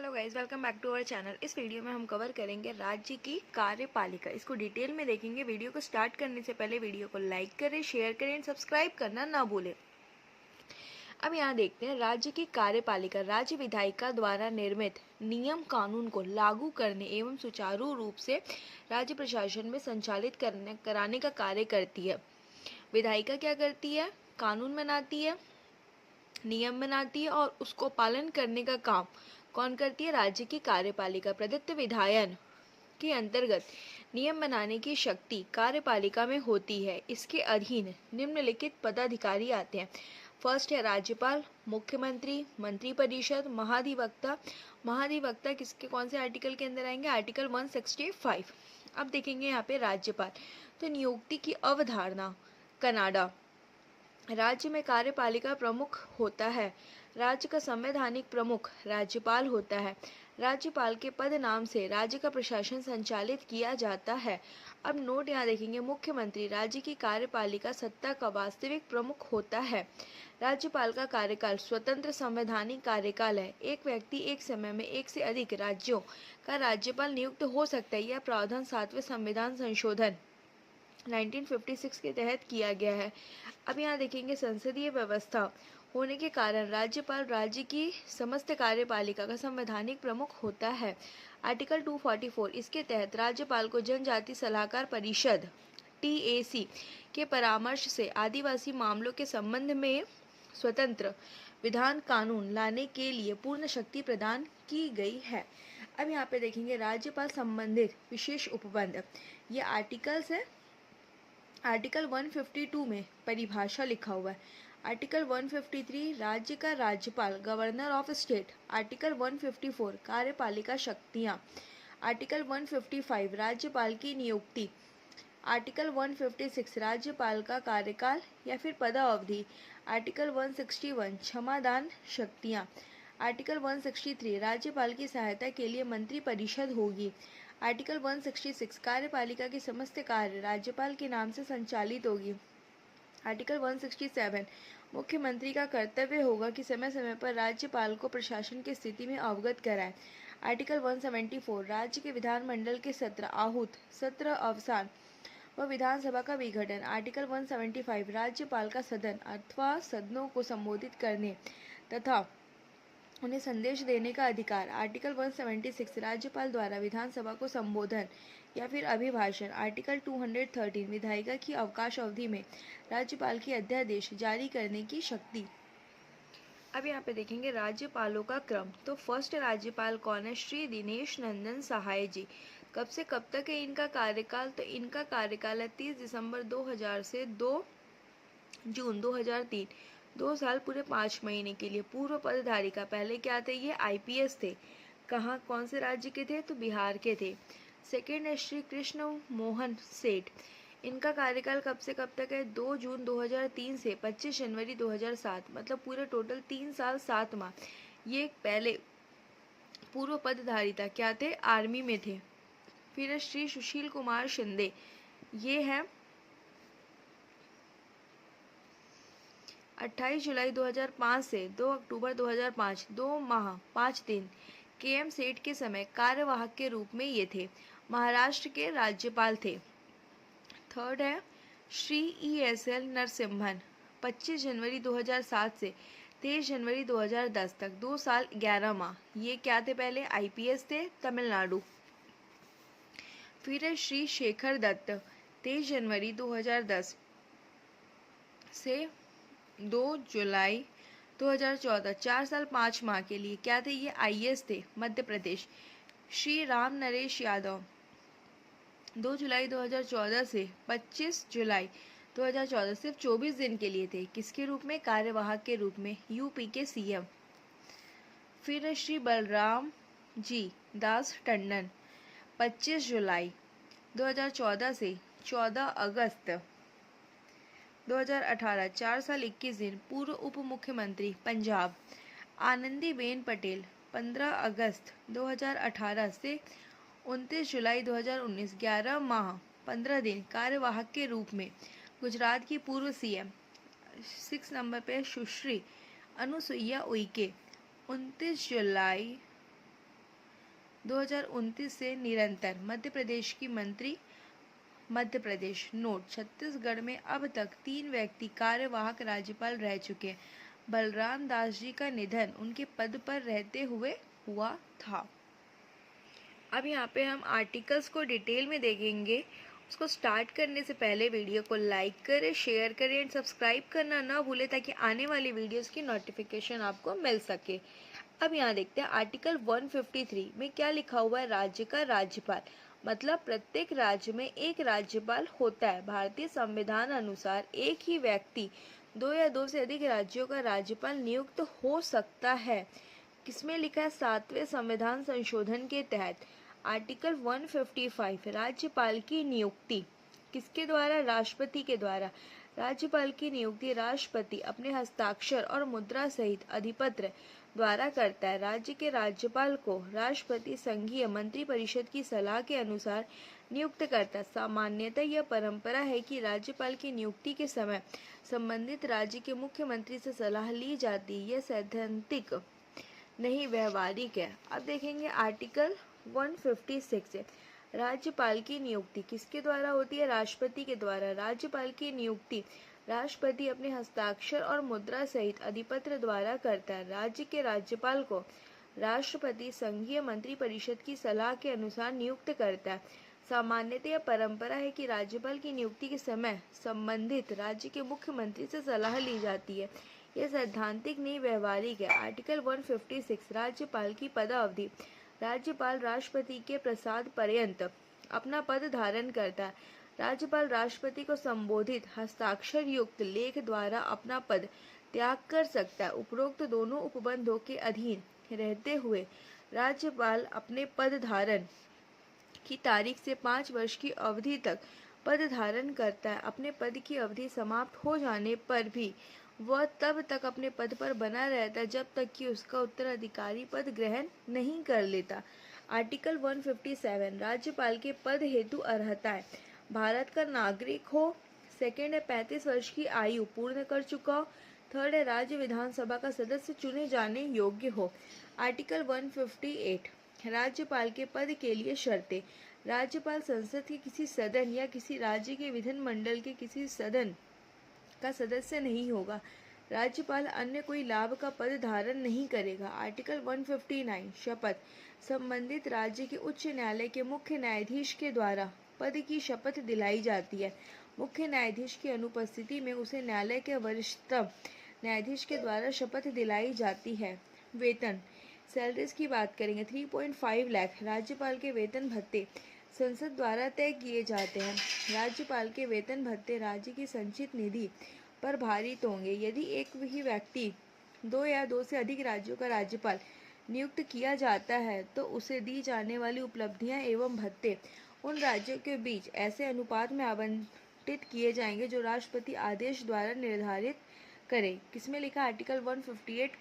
Hello guys, welcome back to our channel. इस video में हम कवर करेंगे राज्य की कार्यपालिका। इसको डिटेल में देखेंगे। वीडियो को स्टार्ट करने से पहले वीडियो को लाइक करें, शेयर करें एंड सब्सक्राइब करना ना भूलें। अब यहाँ देखते हैं राज्य की कार्यपालिका राज्य विधायिका द्वारा निर्मित नियम कानून को लागू करने एवं सुचारू रूप से राज्य प्रशासन में संचालित कराने का कार्य करती है। विधायिका क्या करती है? कानून बनाती है, नियम बनाती है और उसको पालन करने का काम कौन करती है? राज्य की कार्यपालिका। प्रदत्त विधायन के अंतर्गत नियम बनाने की शक्ति कार्यपालिका में होती है। इसके अधीन निम्नलिखित पदाधिकारी आते हैं। फर्स्ट है राज्यपाल, मुख्यमंत्री, मंत्रिपरिषद, महाधिवक्ता। महाधिवक्ता किसके कौन से आर्टिकल के अंदर आएंगे? आर्टिकल 165। अब देखेंगे यहाँ पे राज्यपाल। तो नियुक्ति की अवधारणा। कनाडा राज्य में कार्यपालिका प्रमुख होता है। राज्य का संवैधानिक प्रमुख राज्यपाल होता है। राज्यपाल के पद नाम से राज्य का प्रशासन संचालित किया जाता है। अब नोट यहाँ देखेंगे। मुख्यमंत्री राज्य की कार्यपालिका सत्ता का वास्तविक प्रमुख होता है। राज्यपाल का कार्यकाल स्वतंत्र संवैधानिक कार्यकाल है। एक व्यक्ति एक समय में एक से अधिक राज्यों का राज्यपाल नियुक्त हो सकता है। यह प्रावधान 7वें संविधान संशोधन 1956 के तहत किया गया है। अब यहाँ देखेंगे संसदीय व्यवस्था होने के कारण राज्यपाल राज्य की समस्त कार्यपालिका का संवैधानिक प्रमुख होता है। आर्टिकल 244 इसके तहत राज्यपाल को जनजाति सलाहकार परिषद TAC के परामर्श से आदिवासी मामलों के संबंध में स्वतंत्र विधान कानून लाने के लिए पूर्ण शक्ति प्रदान की गई है। अब यहाँ पे देखेंगे राज्यपाल संबंधित विशेष उपबंध। ये आर्टिकल्स है। आर्टिकल 152 में परिभाषा लिखा हुआ है। आर्टिकल 153 राज्य का राज्यपाल गवर्नर ऑफ स्टेट। आर्टिकल 154 कार्यपालिका शक्तियाँ। आर्टिकल 155 राज्यपाल की नियुक्ति। आर्टिकल 156 राज्यपाल का कार्यकाल या फिर पदावधि। आर्टिकल 161 क्षमादान शक्तियाँ। आर्टिकल 163 राज्यपाल की सहायता के लिए मंत्रिपरिषद होगी। आर्टिकल 166 कार्यपालिका की समस्त कार्य राज्यपाल के नाम से संचालित होगी। आर्टिकल 167 मुख्यमंत्री का कर्तव्य होगा कि समय समय पर राज्यपाल को प्रशासन की स्थिति में अवगत कराए। आर्टिकल 174 राज्य के विधानमंडल के सत्र आहूत, सत्र अवसान व विधानसभा का विघटन। आर्टिकल 175 राज्यपाल का सदन अथवा सदनों को संबोधित करने तथा उन्हें संदेश देने का अधिकार। आर्टिकल 176 राज्यपाल द्वारा विधानसभा को संबोधन या फिर अभिभाषण। आर्टिकल 213 विधायिका की अवकाश अवधि में राज्यपाल की अध्यादेश जारी करने की शक्ति। अब यहाँ पे देखेंगे राज्यपालों का क्रम। तो फर्स्ट राज्यपाल कौन है? श्री दिनेश नंदन सहाय जी। कब से कब तक है इनका कार्यकाल? तो इनका कार्यकाल है 30 दिसंबर 2000 से 2 जून 2003। 2 साल पूरे 5 महीने के लिए। पूर्व पदधारी का पहले क्या थे? ये IPS थे। कहाँ कौन से राज्य के थे? तो बिहार के थे। सेकेंड है श्री कृष्ण मोहन सेठ। इनका कार्यकाल कब से कब तक है? 2 जून 2003 से 25 जनवरी 2007। मतलब पूरे टोटल 3 साल 7 माह। ये पहले पूर्व पदधारी था। क्या थे? आर्मी में थे। फिर श्री सुशील कुमार शिंदे। ये है 28 जुलाई 2005 से 2 अक्टूबर 2005। 2 माह 5 दिन KM सेठ के समय कार्यवाहक के रूप में ये थे। महाराष्ट्र के राज्यपाल थे। थर्ड है श्री ESL नरसिम्हन। 25 जनवरी 2007 से 23 जनवरी 2010 तक। 2 साल 11 माह। ये क्या थे? पहले IPS थे, तमिलनाडु। फिर है श्री शेखर दत्त। 23 जनवरी 2010 से 2 जुलाई 2014। 4 साल 5 माह के लिए। क्या थे? ये IAS थे, मध्य प्रदेश। श्री राम नरेश यादव। 2 जुलाई 2014 से 25 जुलाई 2014। सिर्फ 24 दिन के लिए थे। किसके रूप में? कार्यवाहक के रूप में, UP के CM। फिर श्री बलराम जी दास टंडन। 25 जुलाई 2014 से 14 अगस्त 2018। 4 साल 21 दिन। पूर्व उप मुख्यमंत्री पंजाब। आनंदीबेन पटेल। 15 अगस्त 2018 से 29 जुलाई 2019। 11 माह 15 दिन कार्यवाहक के रूप में गुजरात की पूर्व CM। 6 नंबर पे सुश्री अनुसुईया उइके। 29 जुलाई 2029 से निरंतर। मध्य प्रदेश की मंत्री मध्य प्रदेश। नोट: छत्तीसगढ़ में अब तक 3 व्यक्ति कार्यवाहक राज्यपाल रह चुके। बलराम दास जी का निधन उनके पद पर रहते हुए हुआ था। अब यहाँ पे हम आर्टिकल्स को डिटेल में देखेंगे। उसको स्टार्ट करने से पहले वीडियो को लाइक करें, शेयर करें एंड सब्सक्राइब करना ना भूलें ताकि आने वाली वीडियोस की नोटिफिकेशन आपको मिल सके। अब यहाँ देखते हैं आर्टिकल 153 में क्या लिखा हुआ है। राज्य का राज्यपाल मतलब प्रत्येक राज्य में एक राज्यपाल होता है। भारतीय संविधान अनुसार एक ही व्यक्ति 2 या 2 से अधिक राज्यों का राज्यपाल नियुक्त हो सकता है। किसमें लिखा है? 7वें संविधान संशोधन के तहत। आर्टिकल 155 राज्यपाल की नियुक्ति किसके द्वारा? राष्ट्रपति के द्वारा। राज्यपाल की नियुक्ति राष्ट्रपति अपने हस्ताक्षर और मुद्रा सहित अधिपत्र द्वारा करता है। राज्य के राज्यपाल को राष्ट्रपति संघीय मंत्रिपरिषद की सलाह के अनुसार नियुक्त करता है। सामान्यतः यह परंपरा है कि राज्यपाल की नियुक्ति के समय संबंधित राज्य के मुख्यमंत्री से सलाह ली जाती है। यह सैद्धांतिक नहीं व्यवहारिक है। अब देखेंगे आर्टिकल 156 है। राज्यपाल की नियुक्ति किसके द्वारा होती है? राष्ट्रपति के द्वारा। राज्यपाल की नियुक्ति राष्ट्रपति अपने हस्ताक्षर और मुद्रा सहित अधिपत्र द्वारा करता है। राज्य के राज्यपाल को राष्ट्रपति संघीय मंत्रिपरिषद की सलाह के अनुसार नियुक्त करता है। सामान्यतः यह परंपरा है कि राज्यपाल की नियुक्ति के समय संबंधित राज्य के मुख्यमंत्री से सलाह ली जाती है। यह सैद्धांतिक नहीं व्यवहारिक है। आर्टिकल 156 राज्यपाल की पदावधि। राज्यपाल राष्ट्रपति के प्रसाद पर्यंत अपना पद धारण करता है। राज्यपाल राष्ट्रपति को संबोधित हस्ताक्षर युक्त लेख द्वारा अपना पद त्याग कर सकता है। उपरोक्त दोनों उपबंधों के अधीन रहते हुए राज्यपाल अपने पद धारण की तारीख से 5 वर्ष की अवधि तक पद धारण करता है। अपने पद की अवधि समाप्त हो जाने पर भी वह तब तक अपने पद पर बना रहता है जब तक कि उसका उत्तराधिकारी पद ग्रहण नहीं कर लेता। आर्टिकल 157 राज्यपाल के पद हेतु अर्हता है। भारत का नागरिक हो। सेकेंड है 35 वर्ष की आयु पूर्ण कर चुका हो। थर्ड है राज्य विधानसभा का सदस्य चुने जाने योग्य हो। आर्टिकल 158 राज्यपाल के पद के लिए शर्तें। राज्यपाल संसद के किसी सदन या किसी राज्य के विधानमंडल के किसी सदन का सदस्य नहीं होगा। राज्यपाल अन्य कोई लाभ का पद धारण नहीं करेगा। आर्टिकल 159 शपथ। संबंधित राज्य के उच्च न्यायालय के मुख्य न्यायाधीश के द्वारा पद की शपथ दिलाई जाती है। मुख्य न्यायाधीश की अनुपस्थिति में उसे न्यायालय के वरिष्ठतम न्यायाधीश के द्वारा शपथ दिलाई जाती है। वेतन सैलरीज की बात करेंगे। 3.5 लाख राज्यपाल के वेतन भत्ते संसद द्वारा तय किए जाते हैं। राज्यपाल के वेतन भत्ते राज्य की संचित निधि पर भारित होंगे। यदि एक ही व्यक्ति 2 या 2 से अधिक राज्यों का राज्यपाल नियुक्त किया जाता है तो उसे दी जाने वाली उपलब्धियां एवं भत्ते उन राज्यों के बीच ऐसे अनुपात में आवंटित किए जाएंगे जो राष्ट्रपति आदेश द्वारा निर्धारित करे। किसमें लिखा? आर्टिकल 158